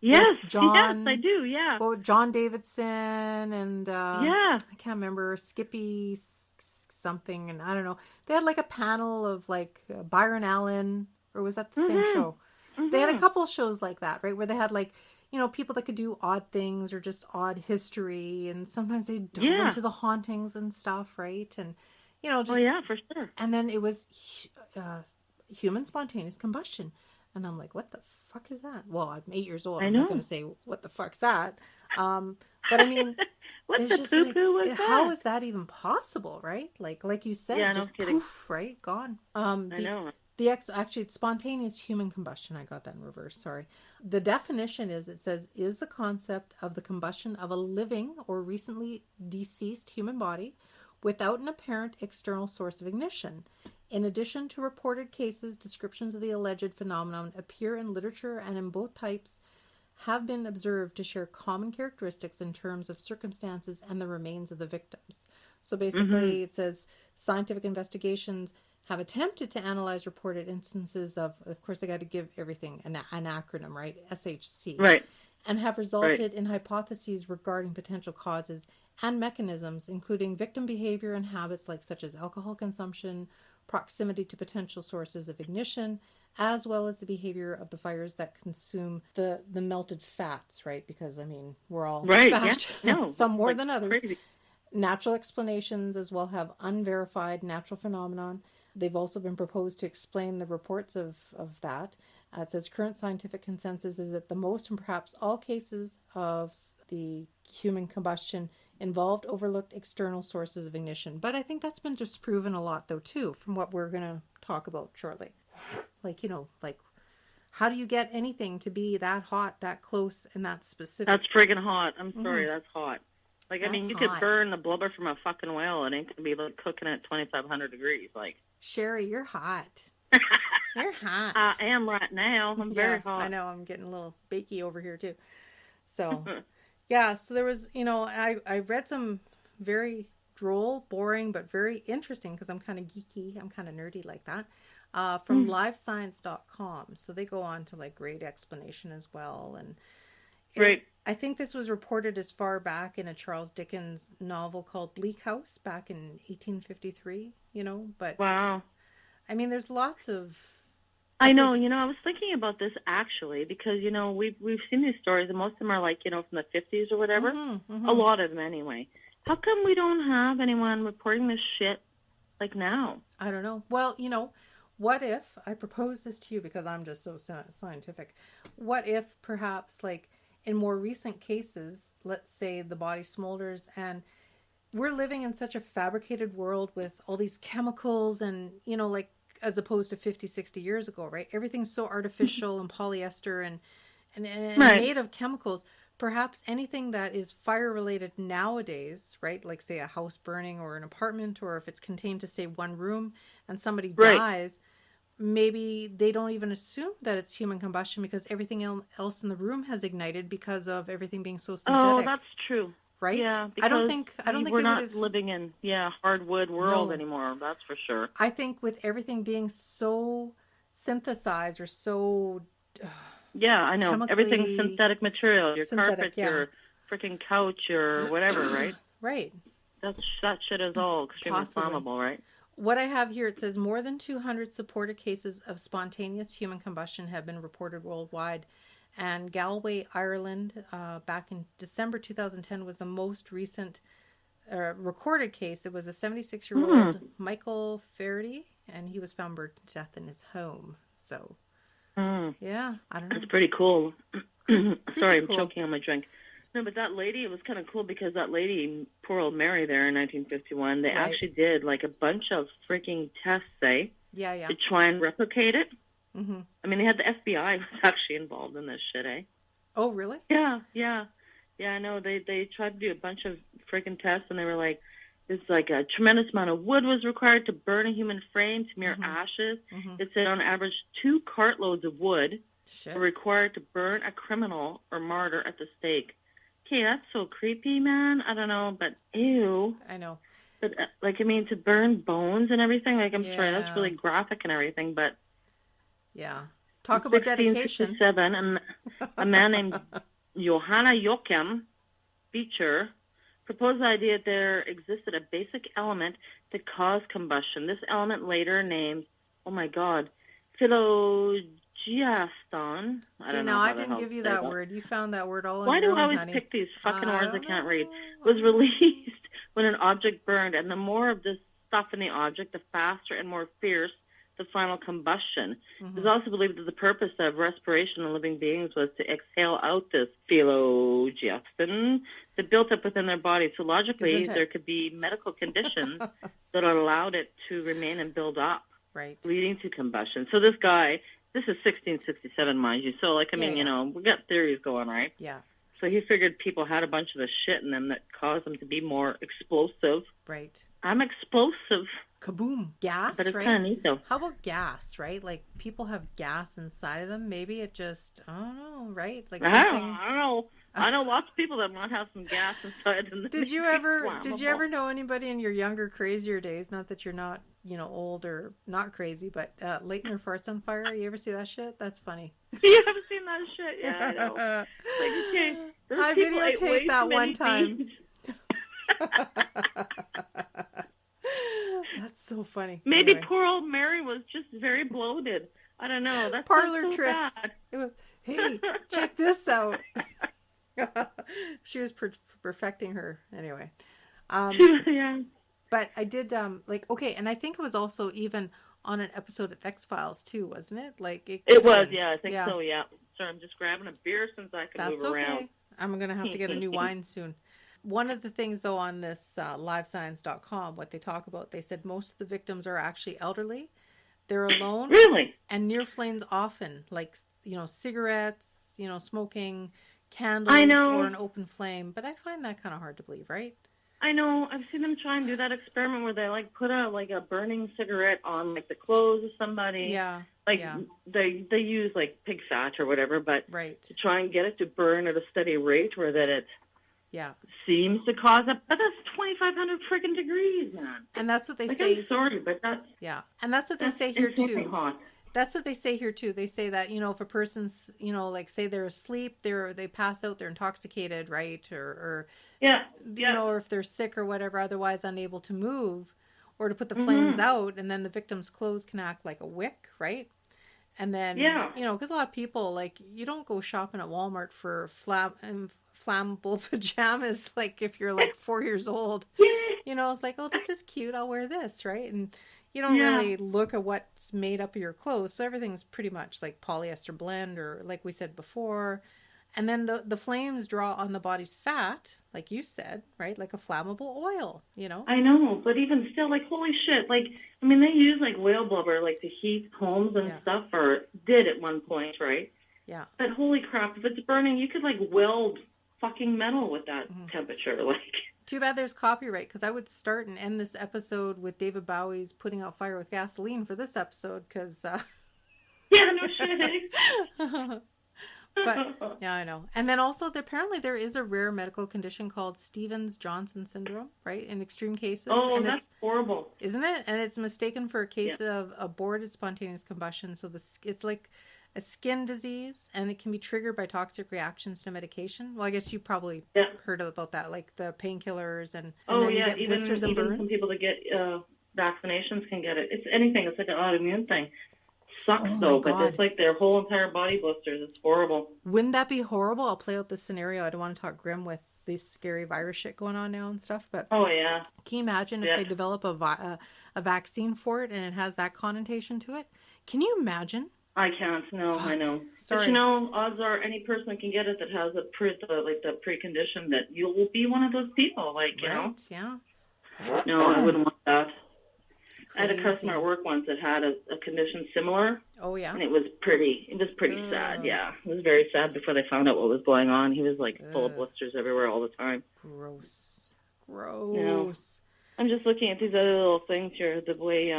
Yes, John, yes, I do, yeah. John Davidson and Yeah. I can't remember, Skippy something, and I don't know. They had like a panel of like Byron Allen, or was that the same Mm-hmm. show? They had a Mm-hmm. couple shows like that, right, where they had like, people that could do odd things or just odd history, and sometimes they dove Yeah. into the hauntings and stuff, right? And Oh, just, yeah, for sure. and then it was uh, human spontaneous combustion. And I'm like, what the fuck is that? Well, I'm 8 years old. I I'm not going know. to say what the fuck's that. But I mean, What it's the just like, poo-poo was how that? is that even possible, right? Like you Yeah, said, no just kidding. poof, right, gone. I know. Actually, it's spontaneous human combustion. I got that in reverse. Sorry. The definition it says, is the concept of the combustion of a living or recently deceased human body without an apparent external source of ignition. In addition to reported cases, descriptions of the alleged phenomenon appear in literature and in both types have been observed to share common characteristics in terms of circumstances and the remains of the victims. So Mm-hmm. basically, it says scientific investigations have attempted to analyze reported instances of course, they got to give everything an acronym, right? SHC, Right. and have Right. resulted in hypotheses regarding potential causes and mechanisms, including victim behavior and habits such as alcohol consumption, proximity to potential sources of ignition, as well as the behavior of the fires that consume the melted fats, right? Because I mean, we're all Right. Yeah. fat, No, some it's more like than others. crazy. Natural explanations as well have unverified natural phenomenon. They've also been proposed to explain the reports of that. It says current scientific consensus is that the most and perhaps all cases of the human combustion involved overlooked external sources of ignition. But I think that's been disproven a lot, though, too, from what we're going to talk about shortly. Like how do you get anything to be that hot, that close, and that specific? That's friggin' hot. I'm Mm-hmm. sorry, that's hot. Like, I That's mean, you could hot. burn the blubber from a fucking whale. It ain't gonna be like cooking at 2,500 degrees. Like, Sherry, you're hot. You're hot. I am right now. I'm very Yeah, I hot. know. I'm getting a little bakey over here too. So, yeah. So there was, I read some very droll, boring, but very interesting because I'm kind of geeky. I'm kind of nerdy like that. From livescience.com. So they go on to like great explanation as well. And Right. I think this was reported as far back in a Charles Dickens novel called Bleak House back in 1853, but Wow. I mean, there's lots of, I like know. there's, I was thinking about this actually because we've seen these stories and most of them are like from the 50s or whatever. mm-hmm, A mm-hmm. lot of them anyway. How come we don't have anyone reporting this shit like now? I don't know. Well, what if, I propose this to you because I'm just so scientific, what if perhaps like in more recent cases, let's say the body smolders and we're living in such a fabricated world with all these chemicals and, like as opposed to 50, 60 years ago, right? Everything's so artificial and polyester and Right. made of chemicals. Perhaps anything that is fire related nowadays, right? Like say a house burning or an apartment, or if it's contained to say one room and somebody Right. dies, maybe they don't even assume that it's human combustion because everything else in the room has ignited because of everything being so Oh, synthetic, that's true. right? Yeah, I don't because think I don't think we're they would not have. living in hardwood world No, anymore. That's for sure. I think with everything being so synthesized or so Yeah, I know. Everything's chemically synthetic material. Your synthetic, carpet, yeah. your freaking couch, your whatever, right? Right, That shit is all extremely possibly. flammable, right? What I have here, it says more than 200 supported cases of spontaneous human combustion have been reported worldwide. And Galway, Ireland, back in December 2010, was the most recent recorded case. It was a 76-year-old Michael Faraday, and he was found burned to death in his home. So, Mm. yeah, I don't know. That's pretty cool. Sorry, I'm Cool. choking on my drink. No, but that lady, it was kind of cool because that lady, poor old Mary there in 1951, they Right. actually did like a bunch of freaking tests, Yeah, yeah. to try and replicate it. Mm-hmm. I mean, they had the FBI was actually involved in this shit, Oh, really? Yeah, yeah. Yeah, I know. They tried to do a bunch of freaking tests, and they were like, it's like a tremendous amount of wood was required to burn a human frame to mere ashes. Mm-hmm. It said on average 2 cartloads of wood Shit. were required to burn a criminal or martyr at the stake. Okay, that's so creepy, man. I don't know, but ew. I know. But, I mean, to burn bones and everything, I'm sorry, that's Yeah. really graphic and everything, but Yeah. Talk about dedication. 1667, a man named Johanna Joachim Beecher proposed the idea that there existed a basic element that caused combustion. This element later named, oh my God, phlogiston. See, now I didn't give you that word. You found that word all on Why your do I own, always honey. pick these fucking words I can't read? Know. Was released when an object burned, and the more of this stuff in the object, the faster and more fierce the final combustion. Mm-hmm. It is also believed that the purpose of respiration in living beings was to exhale out this phlogiston that built up within their body. So logically, there could be medical conditions that allowed it to remain and build up, right, leading to combustion. So this guy, this is 1667, mind you. So, like, I mean, yeah. you know, we got theories going, right? Yeah. So he figured people had a bunch of the shit in them that caused them to be more explosive. Right. I'm explosive. Kaboom. Gas, but it's right? kind of neat, though. How about gas, right? Like, people have gas inside of them. Maybe it just, I don't know, right? Like something... I don't know. I know lots of people that might have some gas inside them. Did you ever know anybody in your younger, crazier days, not that you're not, you know, old or not crazy, but lighting their farts on fire? You ever see that shit? That's funny. You haven't seen that shit? Yeah, I know. Like, okay, I videotaped that one time. That's so funny. Maybe poor old Mary was just very bloated. I don't know. That's parlor so tricks. Bad. It was, hey, check this out. She was perfecting her anyway. Yeah. But I did okay, and I think it was also even on an episode of X-Files too, wasn't it? Like it was, yeah. I think so. Yeah. Sorry, I'm just grabbing a beer since I can move around. Okay. I'm gonna have to get a new wine soon. One of the things, though, on this livescience.com, what they talk about, they said most of the victims are actually elderly. They're alone. Really? And near flames often, like, you know, cigarettes, you know, smoking, candles, or an open flame. But I find that kind of hard to believe, right? I know. I've seen them try and do that experiment where they, like, put a burning cigarette on, like, the clothes of somebody. Yeah. Like, yeah. They use, like, pig fat or whatever, but right. to try and get it to burn at a steady rate where that it seems to cause it. But that's 2,500 friggin' degrees, man. And that's what they like, say. I'm sorry, but that's... Yeah. And that's what they say here, too. Hot. That's what they say here, too. They say that, you know, if a person's, you know, like, say they're asleep, they pass out, they're intoxicated, right? Or you know, or if they're sick or whatever, otherwise unable to move or to put the flames out, and then the victim's clothes can act like a wick, right? And then, you know, because a lot of people, like, you don't go shopping at Walmart for flammable pajamas, like, if you're, like, 4 years old. You know, it's like, oh, this is cute, I'll wear this, right? And you don't really look at what's made up of your clothes. So everything's pretty much like polyester blend or like we said before. And then the flames draw on the body's fat, like you said, right? Like a flammable oil, you know? I know, but even still, like, holy shit. Like, I mean, they use, like, whale blubber, like, to heat homes and stuff, or did at one point, right? Yeah. But holy crap, if it's burning, you could, like, weld fucking metal with that temperature, like... Too bad there's copyright, because I would start and end this episode with David Bowie's Putting Out Fire with Gasoline for this episode, because... Yeah, no shit. But, yeah, I know. And then also, apparently there is a rare medical condition called Stevens-Johnson syndrome, right? In extreme cases. Oh, and that's horrible. Isn't it? And it's mistaken for a case of aborted spontaneous combustion. So it's like a skin disease, and it can be triggered by toxic reactions to medication. Well, I guess you probably heard about that, like the painkillers and then you get blisters and burns. Some people that get vaccinations can get it. It's anything. It's like an autoimmune thing. Sucks though, but it's like their whole entire body blisters. It's horrible. Wouldn't that be horrible? I'll play out this scenario. I don't want to talk grim with this scary virus shit going on now and stuff, but can you imagine if they develop a vaccine for it and it has that connotation to it? Can you imagine? I can't. No, I know. Sorry. But you know, odds are any person that can get it that has the precondition that you will be one of those people. Like, you know. Yeah. No, I wouldn't want that. I had a customer at work once that had a condition similar. Oh, yeah? And it was pretty sad, yeah. It was very sad before they found out what was going on. He was, like, full of blisters everywhere all the time. Gross. You know, I'm just looking at these other little things here. The way,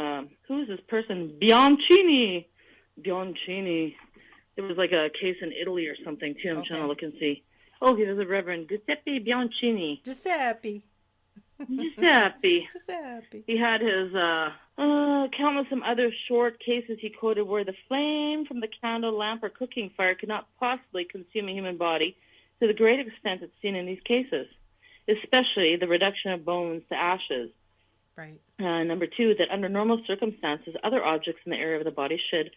who is this person? Bianchini. There was, like, a case in Italy or something, too. I'm trying to look and see. Oh, he was a Reverend Giuseppe Bianchini. Giuseppe. Giuseppe. Giuseppe. He had his countless some other short cases he quoted where the flame from the candle, lamp, or cooking fire could not possibly consume a human body to the great extent it's seen in these cases, especially the reduction of bones to ashes. Right. Number 2, that under normal circumstances, other objects in the area of the body should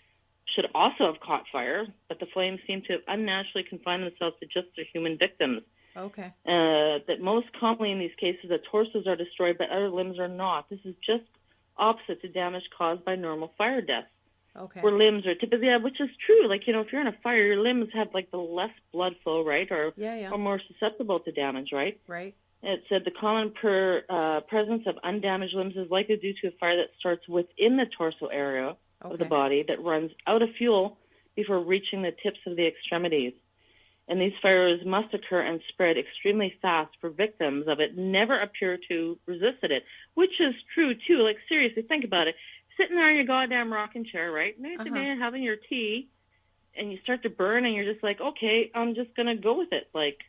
also have caught fire, but the flames seem to have unnaturally confined themselves to just their human victims. Okay. That most commonly in these cases, the torsos are destroyed, but other limbs are not. This is just opposite to damage caused by normal fire deaths. Okay. Where limbs are typically, which is true. Like, if you're in a fire, your limbs have, like, the less blood flow, right? Or are more susceptible to damage, right? Right. It said the common presence of undamaged limbs is likely due to a fire that starts within the torso area of the body that runs out of fuel before reaching the tips of the extremities. And these fires must occur and spread extremely fast, for victims of it never appear to resist it, which is true, too. Like, seriously, think about it. Sitting there in your goddamn rocking chair, right, having your tea, and you start to burn, and you're just like, okay, I'm just going to go with it. Like,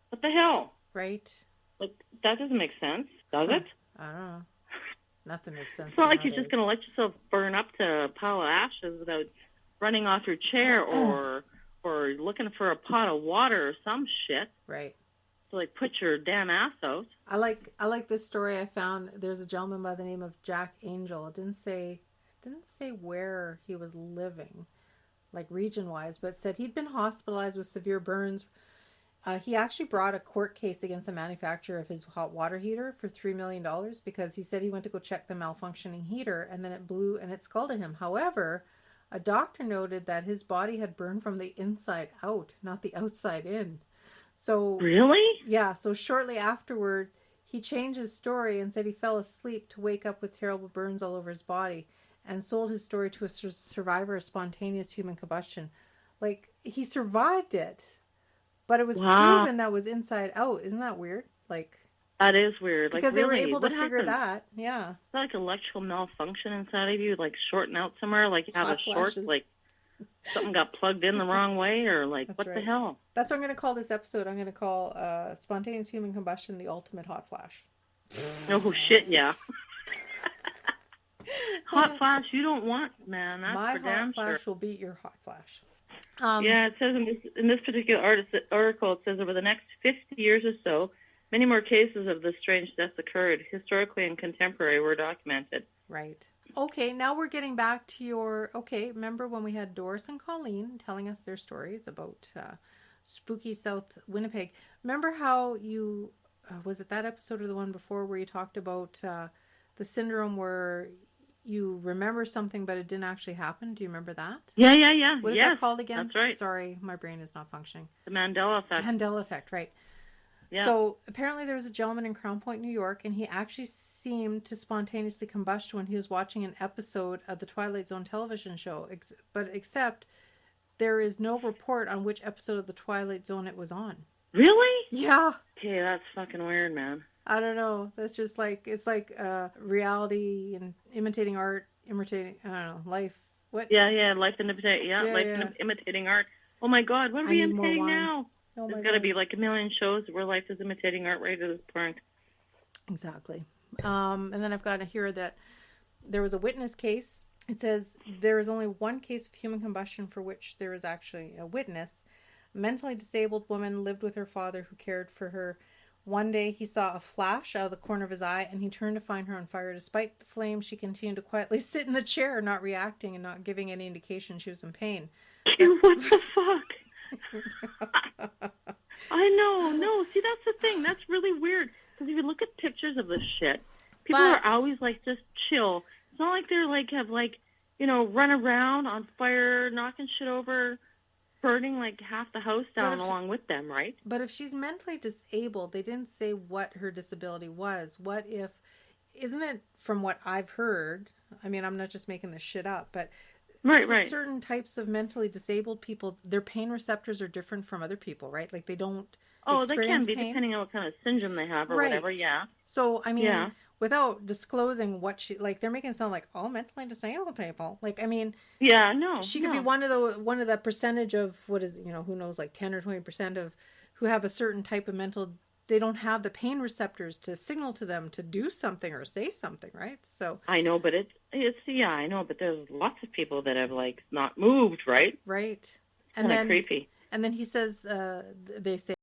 what the hell? Right. Like, that doesn't make sense, does it? I don't know. Nothing makes sense. It's not like you're just going to let yourself burn up to a pile of ashes without running off your chair or looking for a pot of water or some shit. Right. To, like, put your damn ass out. I like this story I found. There's a gentleman by the name of Jack Angel. It didn't say where he was living, like region-wise, but said he'd been hospitalized with severe burns. He actually brought a court case against the manufacturer of his hot water heater for $3 million because he said he went to go check the malfunctioning heater and then it blew and it scalded him. However, a doctor noted that his body had burned from the inside out, not the outside in. So really? Yeah, so shortly afterward, he changed his story and said he fell asleep to wake up with terrible burns all over his body and sold his story to a survivor of spontaneous human combustion. Like, he survived it. But it was proven that was inside out. Isn't that weird? Like, that is weird. Because like, they really, were able to figure happened? that. Yeah. Is that like electrical malfunction inside of you, like shorting out somewhere? Like you have a short, like something got plugged in the wrong way, or like That's what right. the hell? That's what I'm going to call this episode. I'm going to call Spontaneous Human Combustion the Ultimate Hot Flash. Oh shit, yeah. Hot flash, you don't want, man. That's My for damn hot flash sure. will beat your hot flash. Yeah, it says in this particular article, it says over the next 50 years or so, many more cases of this strange deaths occurred, historically and contemporary, were documented. Right. Okay, now we're getting back to your... Okay, remember when we had Doris and Colleen telling us their stories about spooky South Winnipeg? Remember how you... was it that episode or the one before where you talked about the syndrome where... you remember something, but it didn't actually happen? Do you remember that? Yeah. What is that called again? That's right. Sorry, my brain is not functioning. The Mandela effect. Mandela effect, right. Yeah. So apparently there was a gentleman in Crown Point, New York, and he actually seemed to spontaneously combust when he was watching an episode of the Twilight Zone television show. Except there is no report on which episode of the Twilight Zone it was on. Really? Yeah. Okay, that's fucking weird, man. I don't know. That's just like, it's like reality and imitating art, I don't know, life. What? Yeah, life imitating art. Oh my God, what are we imitating now? Oh There's got to be like a million shows where life is imitating art right at this point. Exactly. And then I've got to hear that there was a witness case. It says there is only one case of human combustion for which there is actually a witness. A mentally disabled woman lived with her father who cared for her. One day he saw a flash out of the corner of his eye and he turned to find her on fire. Despite the flames, she continued to quietly sit in the chair, not reacting and not giving any indication she was in pain. What the fuck? I know. No, see, that's the thing. That's really weird. Because if you look at pictures of this shit, people are always like just chill. It's not like they're like, have like, run around on fire, knocking shit over, burning like half the house down along with them, right? But if she's mentally disabled, they didn't say what her disability was. What if, isn't it from what I've heard, I mean, I'm not just making this shit up, but right. certain types of mentally disabled people, their pain receptors are different from other people, right? Like they don't they can be, depending on what kind of syndrome they have or whatever, yeah. So, I mean, without disclosing what she, like, they're making it sound like all mentally disabled people. Like, I mean, she could be one of the percentage of, what is, who knows, like 10 or 20% of who have a certain type of mental they don't have the pain receptors to signal to them to do something or say something, right? So I know, but I know, but there's lots of people that have like not moved, right? Right. And then creepy. And then he says, they say